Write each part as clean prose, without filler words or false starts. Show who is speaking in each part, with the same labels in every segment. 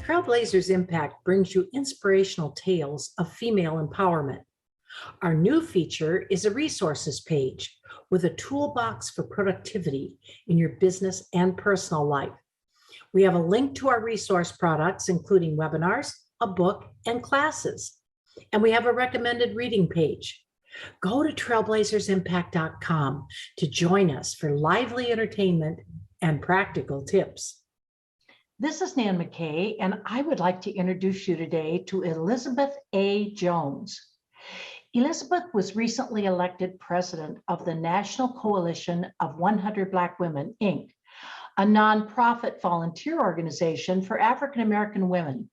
Speaker 1: Trailblazers Impact brings you inspirational tales of female empowerment. Our new feature is a resources page with a toolbox for productivity in your business and personal life. We have a link to our resource products, including webinars, a book, and classes. And we have a recommended reading page. Go to trailblazersimpact.com to join us for lively entertainment and practical tips.
Speaker 2: This is Nan McKay, and I would like to introduce you today to Elizabeth A. Jones. Elizabeth was recently elected president of the National Coalition of 100 Black Women, Inc., a nonprofit volunteer organization for African American women.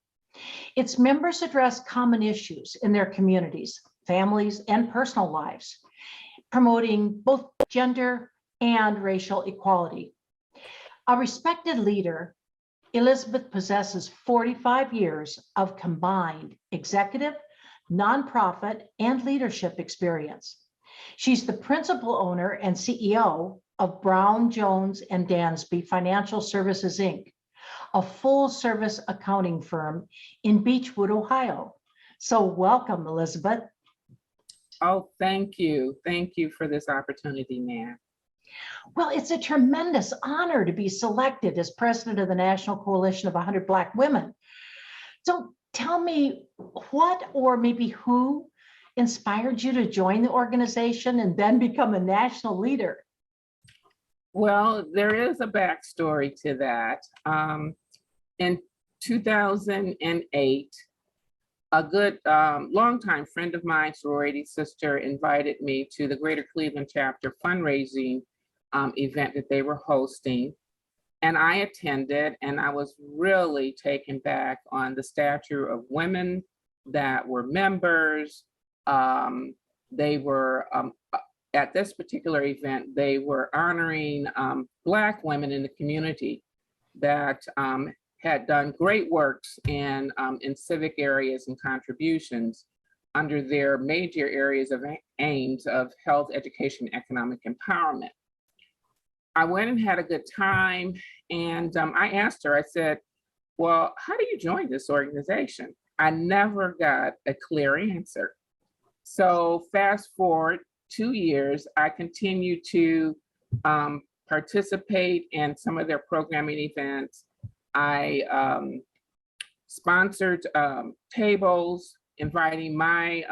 Speaker 2: Its members address common issues in their communities, families, and personal lives, promoting both gender and racial equality. A respected leader, Elizabeth possesses 45 years of combined executive, nonprofit, and leadership experience. She's the principal owner and CEO of Brown, Jones, and Dansby Financial Services, Inc., a full-service accounting firm in Beechwood, Ohio. So welcome, Elizabeth.
Speaker 3: Oh, thank you. Thank you for this opportunity, Nan.
Speaker 2: Well, it's a tremendous honor to be selected as president of the National Coalition of 100 Black Women. So tell me what or maybe who inspired you to join the organization and then become a national leader?
Speaker 3: Well, there is a backstory to that. In 2008, a good longtime friend of mine, sorority sister, invited me to the Greater Cleveland Chapter fundraising event that they were hosting. And I attended, and I was really taken back on the stature of women that were members. They were, at this particular event, they were honoring Black women in the community that had done great works in civic areas and contributions under their major areas of aims of health, education, economic empowerment. I went and had a good time, and I asked her, I said, well, how do you join this organization? I never got a clear answer. So fast forward 2 years, I continued to participate in some of their programming events. I sponsored tables, inviting my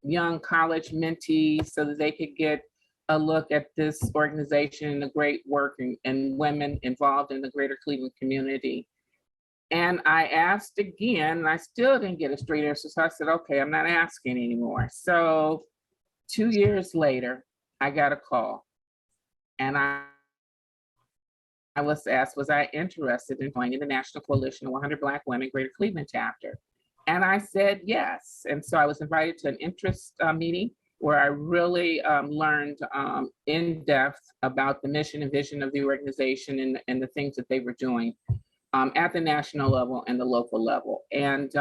Speaker 3: young college mentees so that they could get a look at this organization and the great work and women involved in the greater Cleveland community. And I asked again, and I still didn't get a straight answer. So I said, okay, I'm not asking anymore. So 2 years later, I got a call, and I was asked, was I interested in joining the National Coalition of 100 Black Women Greater Cleveland Chapter? And I said yes. And so I was invited to an interest meeting where I really learned in depth about the mission and vision of the organization and the things that they were doing at the national level and the local level. And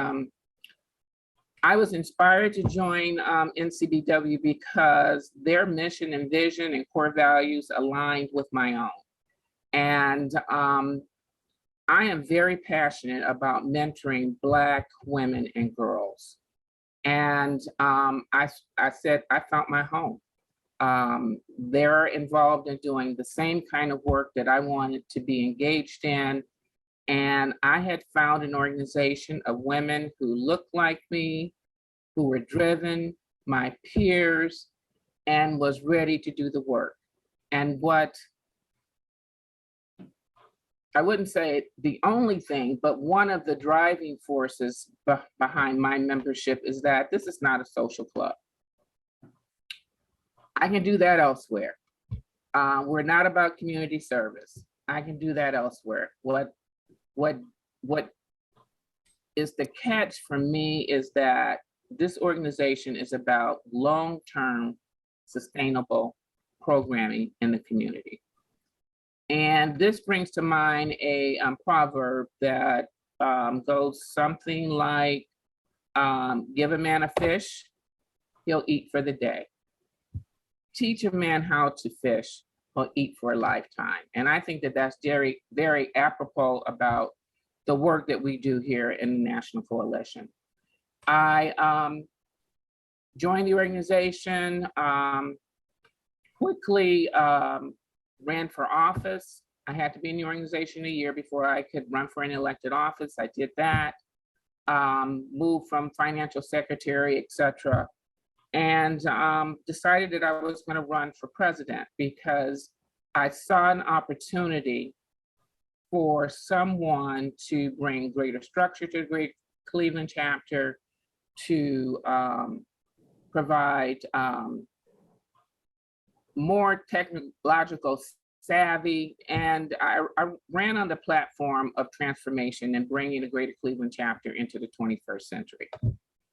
Speaker 3: I was inspired to join NCBW because their mission and vision and core values aligned with my own. And I am very passionate about mentoring Black women and girls. And I said, I found my home. They're involved in doing the same kind of work that I wanted to be engaged in. And I had found an organization of women who looked like me, who were driven, my peers, and was ready to do the work. And what I wouldn't say the only thing, but one of the driving forces behind my membership is that this is not a social club. I can do that elsewhere. We're not about community service. I can do that elsewhere. What is the catch for me is that this organization is about long-term sustainable programming in the community. And this brings to mind a proverb that goes something like, give a man a fish, he'll eat for the day. Teach a man how to fish, he'll eat for a lifetime. And I think that that's very, very apropos about the work that we do here in the National Coalition. I joined the organization, quickly ran for office. I had to be in the organization a year before I could run for an elected office. I did that, moved from financial secretary, etc., and decided that I was going to run for president because I saw an opportunity for someone to bring greater structure to the Great Cleveland chapter, to provide more technological savvy, and I ran on the platform of transformation and bringing the Greater Cleveland chapter into the 21st century.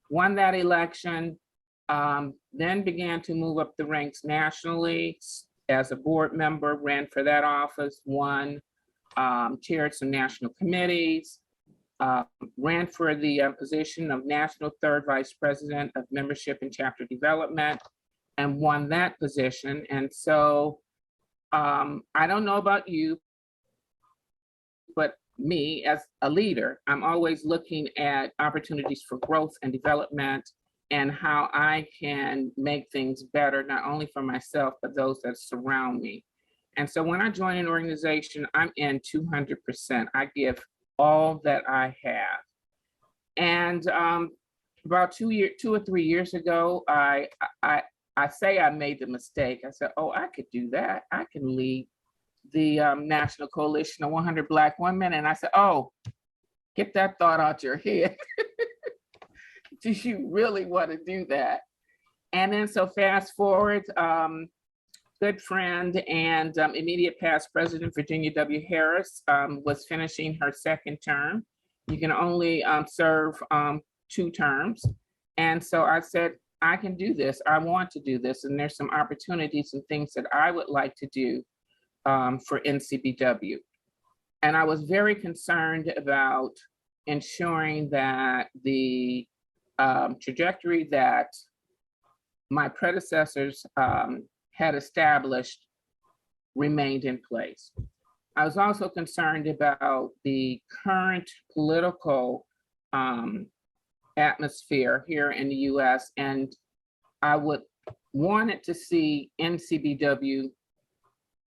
Speaker 3: Won that election, then began to move up the ranks nationally as a board member, ran for that office, won, chaired some national committees, ran for the position of National Third Vice President of Membership and Chapter Development, and won that position. And so I don't know about you, but me as a leader, I'm always looking at opportunities for growth and development and how I can make things better, not only for myself, but those that surround me. And so when I join an organization, I'm in 200%. I give all that I have. And about 2 or 3 years ago, I say I made the mistake. I said, oh, I could do that. I can lead the National Coalition of 100 Black Women. And I said, oh, get that thought out your head. Do you really want to do that? And then so fast forward, good friend and immediate past President Virginia W. Harris was finishing her second term. You can only serve 2 terms. And so I said, I can do this. I want to do this. And there's some opportunities and things that I would like to do for NCBW. And I was very concerned about ensuring that the trajectory that my predecessors had established remained in place. I was also concerned about the current political atmosphere here in the US, and I would wanted to see NCBW,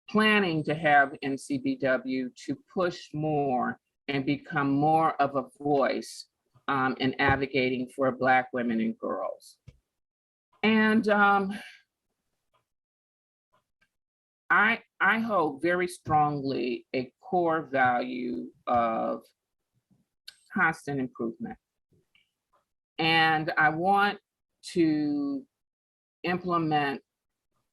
Speaker 3: planning to have NCBW to push more and become more of a voice in advocating for Black women and girls. And I hold very strongly a core value of constant improvement. And I want to implement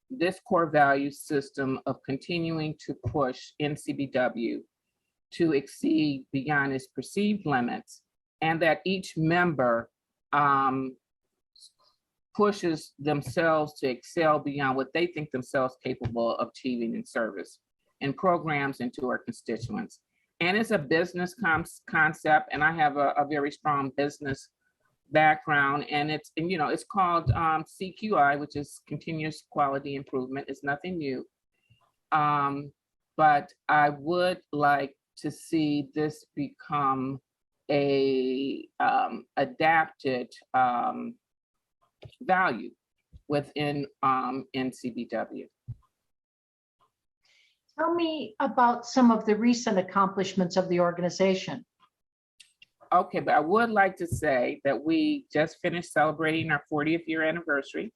Speaker 3: this core value system of continuing to push NCBW to exceed beyond its perceived limits, and that each member pushes themselves to excel beyond what they think themselves capable of achieving in service and programs into our constituents. And it's a business concept, and I have a very strong business background, and it's called CQI, which is continuous quality improvement. It's nothing new, but I would like to see this become a adapted value within NCBW.
Speaker 2: Tell me about some of the recent accomplishments of the organization.
Speaker 3: Okay, but I would like to say that we just finished celebrating our 40th year anniversary.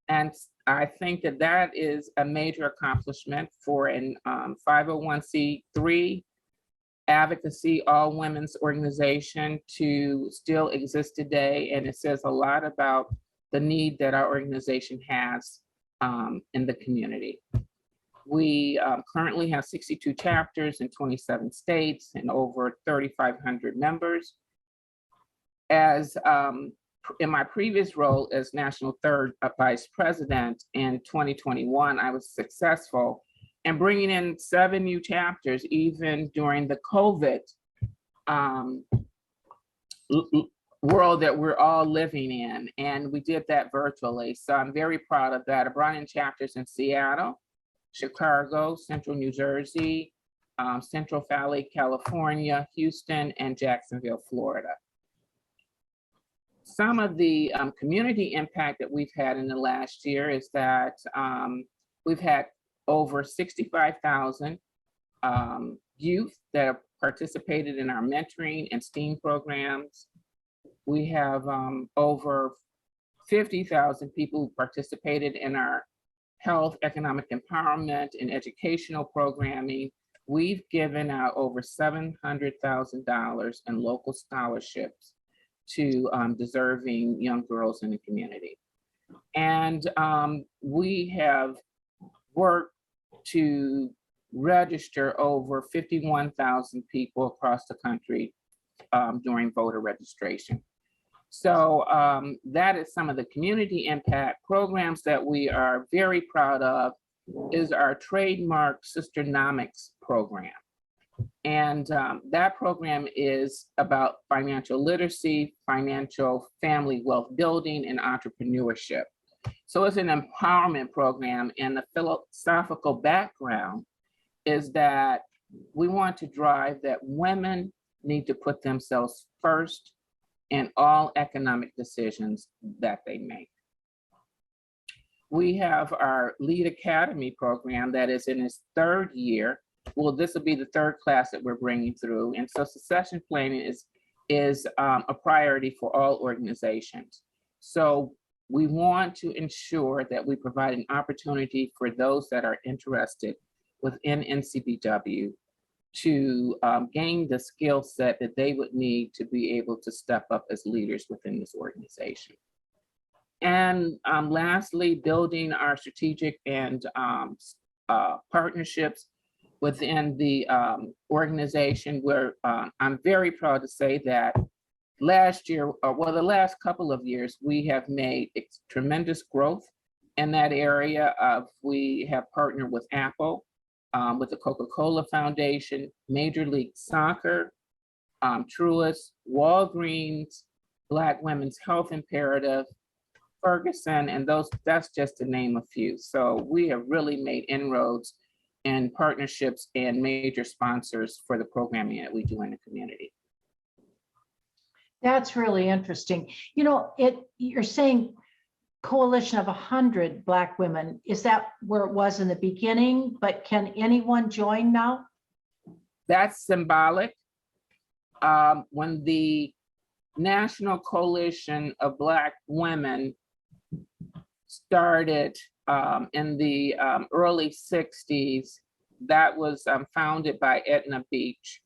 Speaker 3: And I think that that is a major accomplishment for an 501c3 advocacy, all women's organization to still exist today. And it says a lot about the need that our organization has in the community. We currently have 62 chapters in 27 states and over 3,500 members. As in my previous role as National Third Vice President in 2021, I was successful in bringing in 7 new chapters, even during the COVID world that we're all living in. And we did that virtually. So I'm very proud of that. I brought in chapters in Seattle, Chicago, Central New Jersey, Central Valley, California, Houston, and Jacksonville, Florida. Some of the community impact that we've had in the last year is that we've had over 65,000 youth that have participated in our mentoring and STEAM programs. We have over 50,000 people who participated in our health, economic empowerment, and educational programming. We've given out over $700,000 in local scholarships to deserving young girls in the community. And we have worked to register over 51,000 people across the country during voter registration. So that is some of the community impact programs that we are very proud of is our trademark Sisternomics program. And that program is about financial literacy, financial family wealth building, and entrepreneurship. So it's an empowerment program, and the philosophical background is that we want to drive that women need to put themselves first in all economic decisions that they make. We have our Lead Academy program that is in its third year. Well, this will be the third class that we're bringing through. And so succession planning is a priority for all organizations. So we want to ensure that we provide an opportunity for those that are interested within NCBW to gain the skill set that they would need to be able to step up as leaders within this organization. And lastly, building our strategic and partnerships within the organization, where I'm very proud to say that last year, well, the last couple of years, we have made tremendous growth in that area. We have partnered with Apple, with the Coca-Cola Foundation, Major League Soccer, Truist, Walgreens, Black Women's Health Imperative, Ferguson, and that's just to name a few. So we have really made inroads in partnerships and major sponsors for the programming that we do in the community.
Speaker 2: That's really interesting. You know, you're saying coalition of 100 Black women. Is that where it was in the beginning? But can anyone join now?
Speaker 3: That's symbolic. When the National Coalition of Black Women started in the early 60s, that was founded by Edna Beach.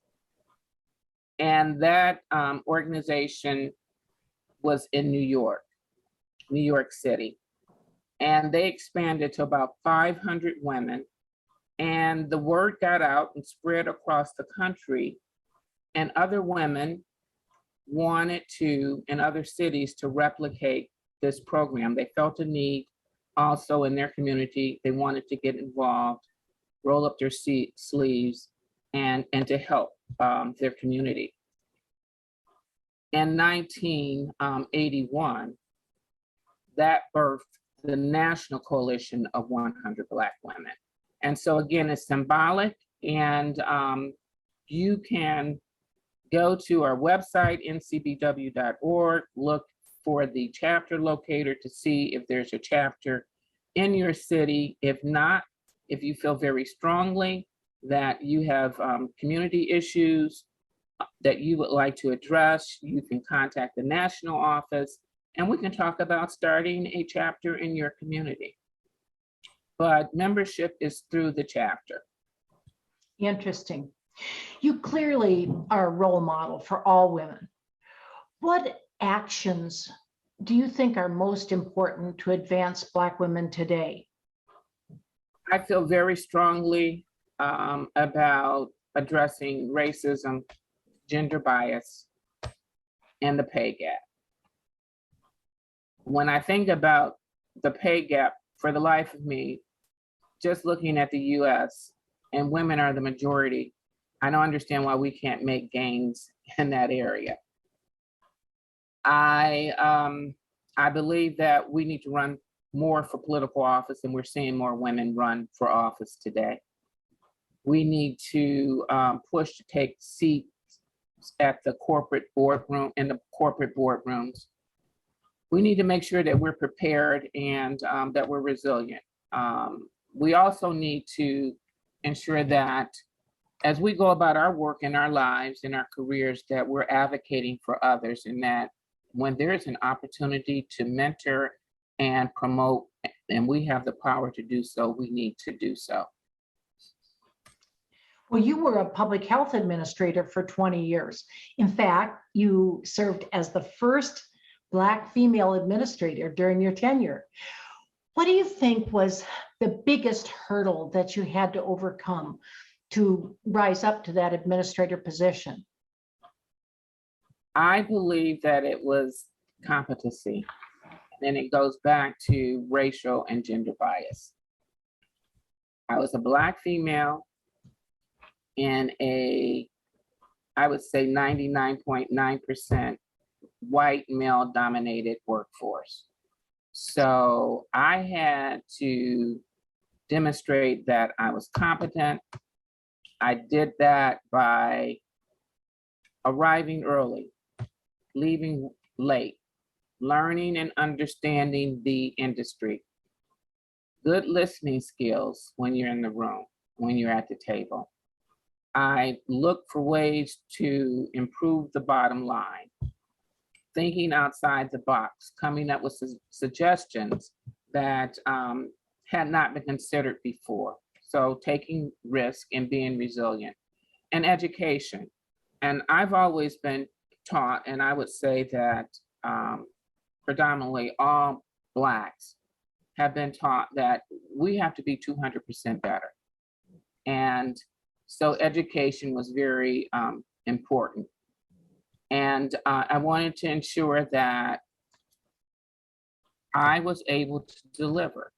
Speaker 3: And that organization was in New York City. And they expanded to about 500 women. And the word got out and spread across the country. And other women wanted to, in other cities, to replicate this program. They felt a need also in their community. They wanted to get involved, roll up their sleeves, and to help their community. In 1981, that birthed the National Coalition of 100 Black Women. And so again, it's symbolic, and you can go to our website, ncbw.org, look for the chapter locator to see if there's a chapter in your city. If not, if you feel very strongly that you have community issues that you would like to address, you can contact the national office and we can talk about starting a chapter in your community. But membership is through the chapter.
Speaker 2: Interesting. You clearly are a role model for all women. What actions do you think are most important to advance Black women today?
Speaker 3: I feel very strongly about addressing racism, gender bias, and the pay gap. When I think about the pay gap, for the life of me, just looking at the US, and women are the majority, I don't understand why we can't make gains in that area. I believe that we need to run more for political office, and we're seeing more women run for office today. We need to push to take seats at the corporate boardroom, in the corporate boardrooms. We need to make sure that we're prepared and that we're resilient. We also need to ensure that as we go about our work in our lives, in our careers, that we're advocating for others, and that when there is an opportunity to mentor and promote, and we have the power to do so, we need to do so.
Speaker 2: Well, you were a public health administrator for 20 years. In fact, you served as the first Black female administrator during your tenure. What do you think was the biggest hurdle that you had to overcome to rise up to that administrator position?
Speaker 3: I believe that it was competency, and it goes back to racial and gender bias. I was a Black female in a, I would say 99.9% white male dominated workforce. So I had to demonstrate that I was competent. I did that by arriving early, leaving late, learning and understanding the industry, good listening skills when you're in the room, when you're at the table. I look for ways to improve the bottom line, thinking outside the box, coming up with suggestions that had not been considered before. So taking risk and being resilient. And education. And I've always been taught, and I would say that predominantly all Blacks have been taught that we have to be 200% better. And so education was very important. And I wanted to ensure that I was able to deliver.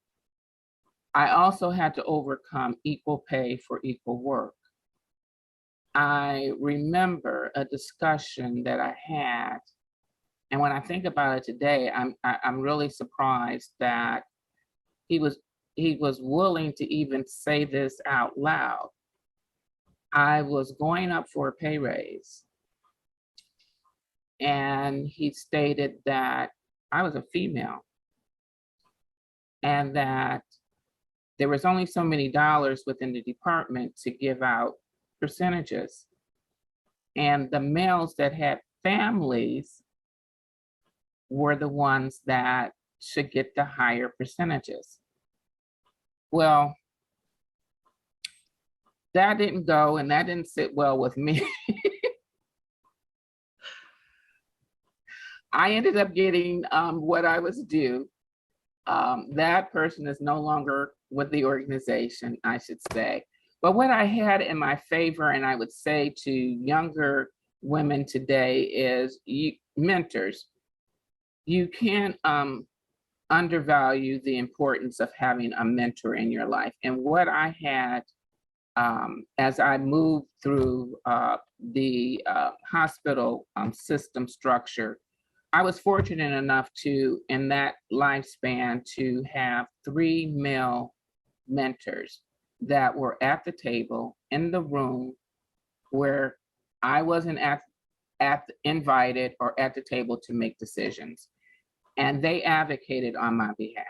Speaker 3: I also had to overcome equal pay for equal work. I remember a discussion that I had, and when I think about it today, I'm really surprised that he was willing to even say this out loud. I was going up for a pay raise, and he stated that I was a female and that there was only so many dollars within the department to give out percentages. And the males that had families were the ones that should get the higher percentages. Well, that didn't go, and that didn't sit well with me. I ended up getting what I was due. That person is no longer with the organization, I should say. But what I had in my favor, and I would say to younger women today, is mentors. You can't undervalue the importance of having a mentor in your life. And what I had as I moved through the hospital system structure, I was fortunate enough to, in that lifespan, to have 3 male mentors that were at the table in the room where I wasn't invited or at the table to make decisions. And they advocated on my behalf.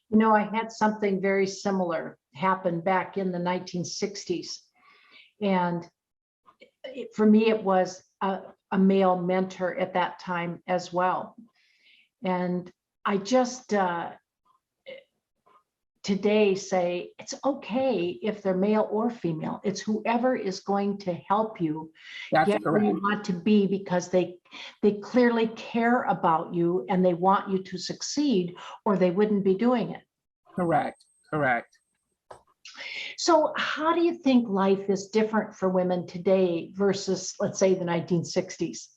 Speaker 2: You know, I had something very similar happen back in the 1960s. And for me, it was a male mentor at that time as well. And I just today say it's okay if they're male or female. It's whoever is going to help you get where you want to be, because they clearly care about you and they want you to succeed, or they wouldn't be doing it.
Speaker 3: Correct.
Speaker 2: So how do you think life is different for women today versus, let's say, the 1960s?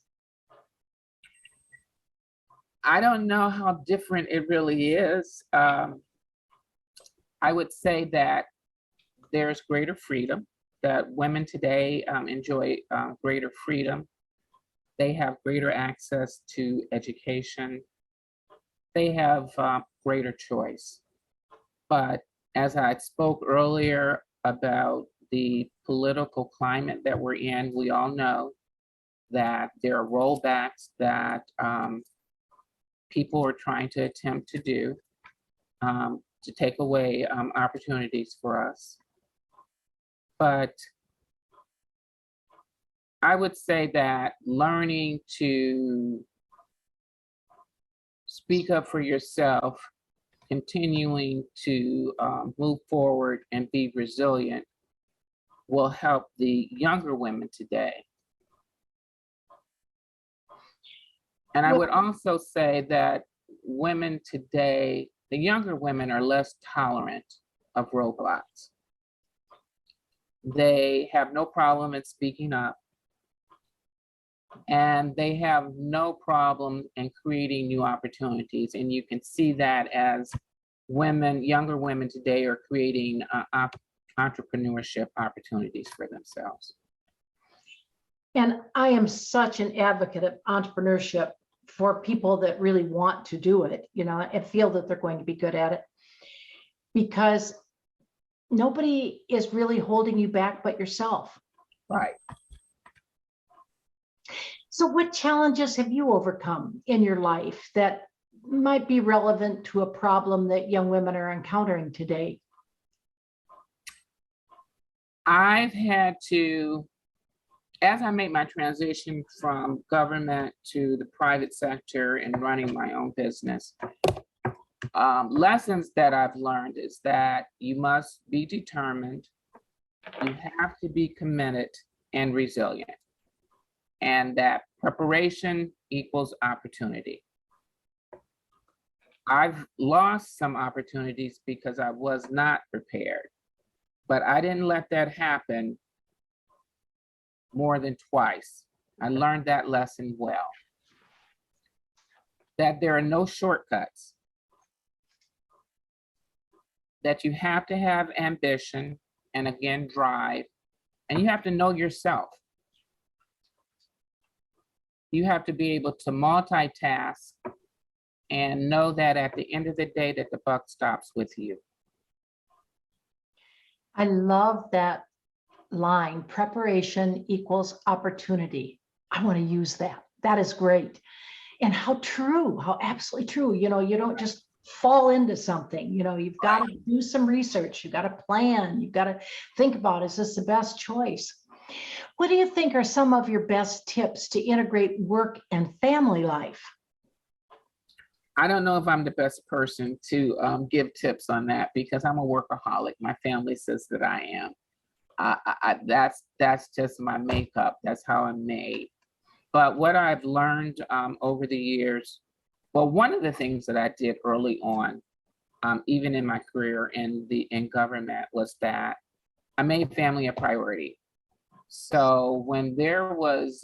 Speaker 3: I don't know how different it really is. I would say that there's greater freedom, that women today enjoy greater freedom. They have greater access to education. They have greater choice. But as I spoke earlier about the political climate that we're in, we all know that there are rollbacks that people are trying to attempt to do to take away opportunities for us. But I would say that learning to speak up for yourself, continuing to move forward and be resilient will help the younger women today. And I would also say that women today, the younger women are less tolerant of roadblocks. They have no problem in speaking up, and they have no problem in creating new opportunities. And you can see that as women, younger women today are creating entrepreneurship opportunities for themselves.
Speaker 2: And I am such an advocate of entrepreneurship for people that really want to do it, you know, and feel that they're going to be good at it, because nobody is really holding you back but yourself.
Speaker 3: Right.
Speaker 2: So what challenges have you overcome in your life that might be relevant to a problem that young women are encountering today?
Speaker 3: I've had to, as I make my transition from government to the private sector and running my own business, lessons that I've learned is that you must be determined, you have to be committed and resilient, and that preparation equals opportunity. I've lost some opportunities because I was not prepared, but I didn't let that happen more than twice. I learned that lesson well, that there are no shortcuts, that you have to have ambition and again, drive, and you have to know yourself. You have to be able to multitask and know that at the end of the day that the buck stops with you.
Speaker 2: I love that line, preparation equals opportunity. I want to use that. That is great. And how true, how absolutely true. You know, you don't just fall into something, you know, you've got to do some research, you've got to plan, you've got to think about, is this the best choice? What do you think are some of your best tips to integrate work and family life?
Speaker 3: I don't know if I'm the best person to give tips on that because I'm a workaholic. My family says that I am. That's just my makeup. That's how I'm made. But what I've learned over the years, well, one of the things that I did early on, even in my career in government, was that I made family a priority. So when there was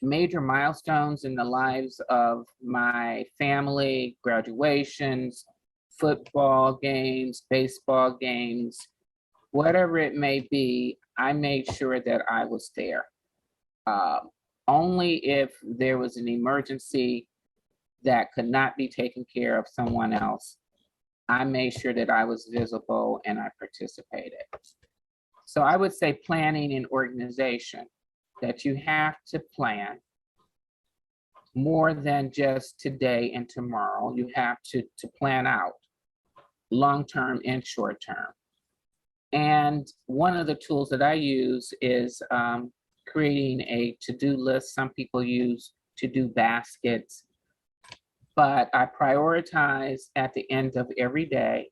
Speaker 3: major milestones in the lives of my family, graduations, football games, baseball games, whatever it may be, I made sure that I was there. Only if there was an emergency that could not be taken care of someone else, I made sure that I was visible and I participated. So I would say planning and organization, that you have to plan more than just today and tomorrow. You have to plan out long-term and short-term. And one of the tools that I use is creating a to-do list. Some people use to-do baskets, but I prioritize at the end of every day.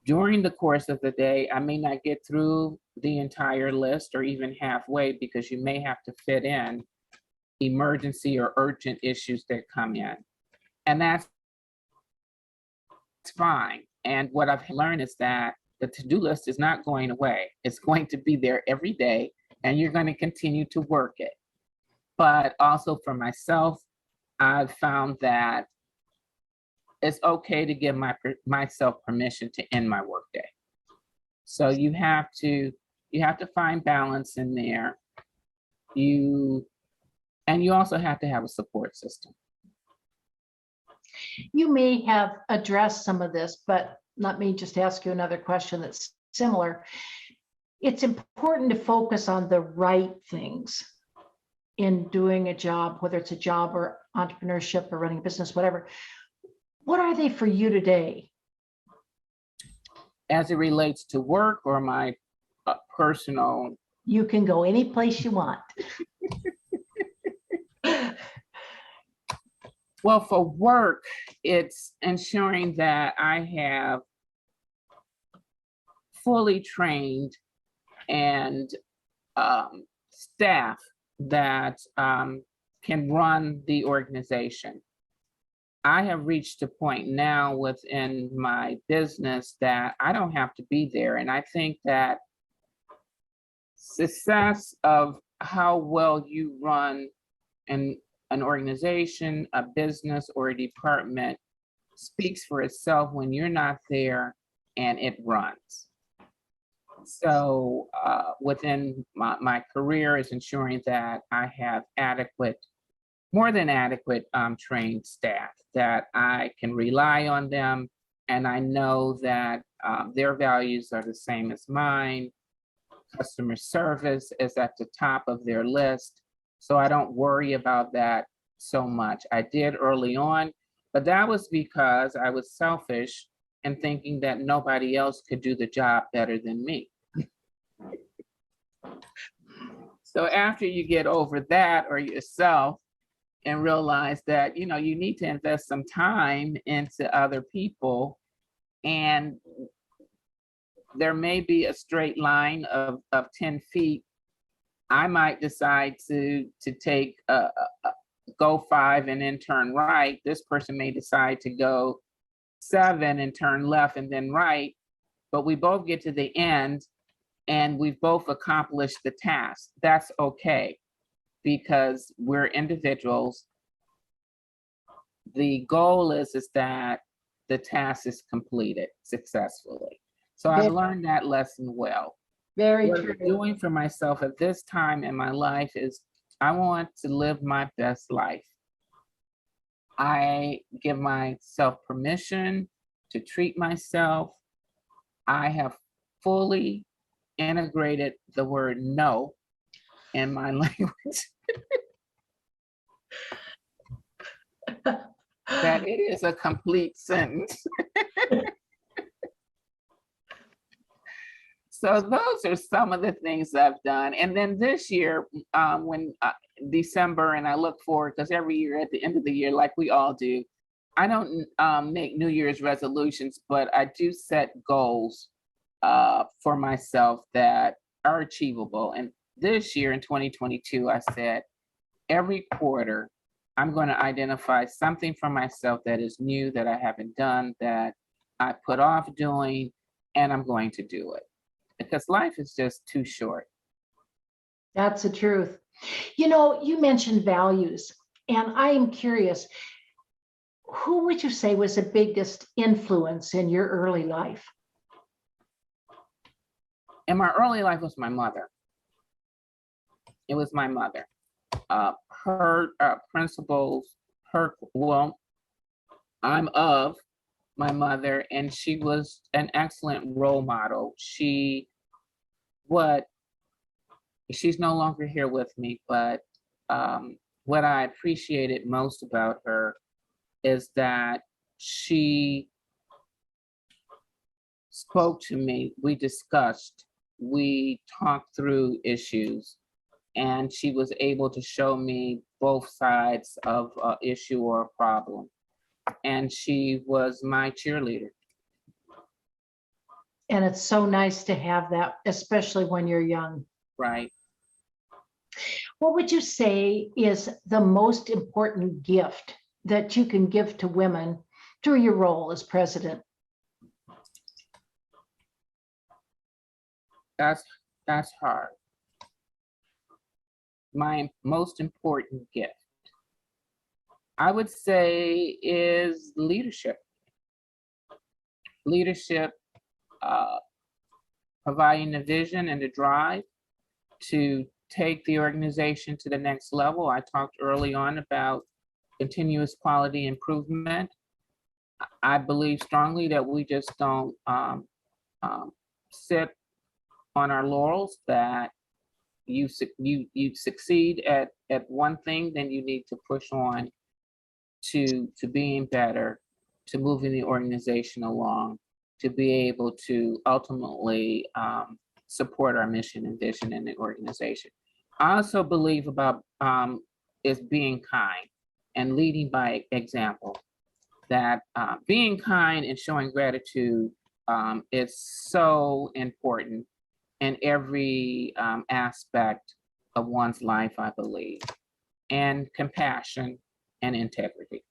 Speaker 3: During the course of the day, I may not get through the entire list or even halfway because you may have to fit in emergency or urgent issues that come in. And that's fine. And what I've learned is that the to-do list is not going away. It's going to be there every day and you're going to continue to work it. But also for myself, I've found that it's okay to give myself permission to end my workday. So you have to find balance in there. You also have to have a support system.
Speaker 2: You may have addressed some of this, but let me just ask you another question that's similar. It's important to focus on the right things in doing a job, whether it's a job or entrepreneurship or running a business, whatever. What are they for you today?
Speaker 3: As it relates to work or my personal?
Speaker 2: You can go any place you want.
Speaker 3: Well, for work, it's ensuring that I have fully trained and staff that can run the organization. I have reached a point now within my business that I don't have to be there. And I think that success of how well you run an organization, a business, or a department speaks for itself when you're not there and it runs. So within my career is ensuring that I have adequate, more than adequate trained staff, that I can rely on them, and I know that their values are the same as mine. Customer service is at the top of their list, so I don't worry about that so much. I did early on, but that was because I was selfish and thinking that nobody else could do the job better than me. So after you get over that or yourself and realize that, you know, you need to invest some time into other people, and there may be a straight line of 10 feet. I might decide to take go 5 and then turn right. This person may decide to go 7 and turn left and then right, but we both get to the end and we've both accomplished the task. That's okay, because we're individuals. The goal is that the task is completed successfully. So I've learned that lesson well.
Speaker 2: Very
Speaker 3: What
Speaker 2: true.
Speaker 3: I'm doing for myself at this time in my life is I want to live my best life. I give myself permission to treat myself. I have fully integrated the word no in my language. That it is a complete sentence. So those are some of the things I've done. And then this year, when December, and I look forward, because every year at the end of the year, like we all do, I don't make New Year's resolutions, but I do set goals for myself that are achievable. And this year in 2022, I said, every quarter, I'm going to identify something for myself that is new, that I haven't done, that I put off doing, and I'm going to do it. Because life is just too short.
Speaker 2: That's the truth. You know, you mentioned values, and I am curious, who would you say was the biggest influence in your early life?
Speaker 3: In my early life was my mother. It was my mother. Her principles, I'm of my mother, and she was an excellent role model. She's no longer here with me, but what I appreciated most about her is that she spoke to me, we discussed, we talked through issues, and she was able to show me both sides of an issue or a problem. And she was my cheerleader.
Speaker 2: And it's so nice to have that, especially when you're young.
Speaker 3: Right.
Speaker 2: What would you say is the most important gift that you can give to women through your role as president?
Speaker 3: That's hard. My most important gift, I would say, is leadership. Leadership, providing the vision and the drive to take the organization to the next level. I talked early on about continuous quality improvement. I believe strongly that we just don't sit on our laurels, that you succeed at one thing, then you need to push on to being better, to moving the organization along, to be able to ultimately support our mission and vision in the organization. I also believe about is being kind and leading by example. That being kind and showing gratitude is so important in every aspect of one's life, I believe, and compassion and integrity.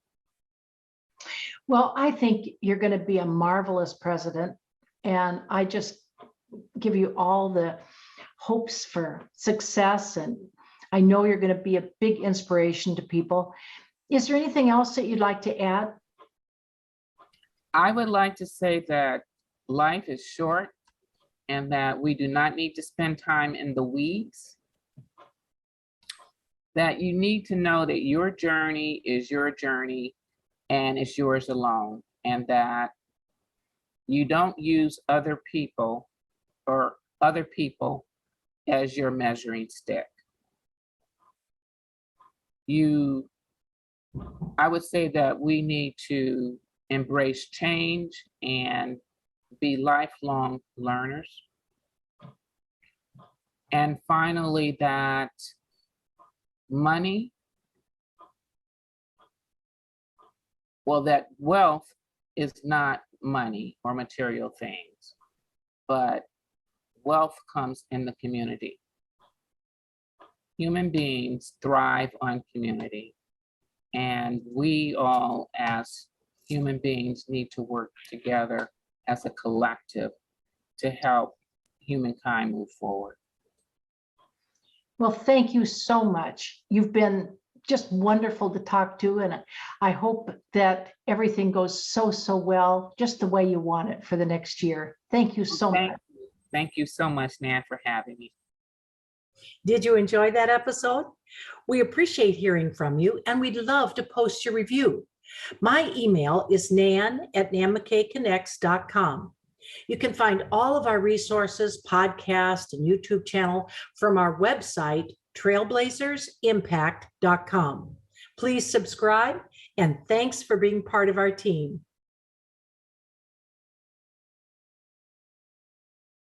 Speaker 2: Well, I think you're going to be a marvelous president, and I just give you all the hopes for success, and I know you're going to be a big inspiration to people. Is there anything else that you'd like to add?
Speaker 3: I would like to say that life is short and that we do not need to spend time in the weeds. That you need to know that your journey is your journey and it's yours alone, and that you don't use other people as your measuring stick. I would say that we need to embrace change and be lifelong learners. And finally, that that wealth is not money or material things, but wealth comes in the community. Human beings thrive on community, and we all as human beings need to work together as a collective to help humankind move forward.
Speaker 2: Well, thank you so much. You've been just wonderful to talk to, and I hope that everything goes so well, just the way you want it for the next year. Thank you so much.
Speaker 3: Thank you so much, Nan, for having me.
Speaker 1: Did you enjoy that episode? We appreciate hearing from you, and we'd love to post your review. My email is nan@nanmckayconnects.com. You can find all of our resources, podcast, and YouTube channel from our website, trailblazersimpact.com. Please subscribe, and thanks for being part of our team.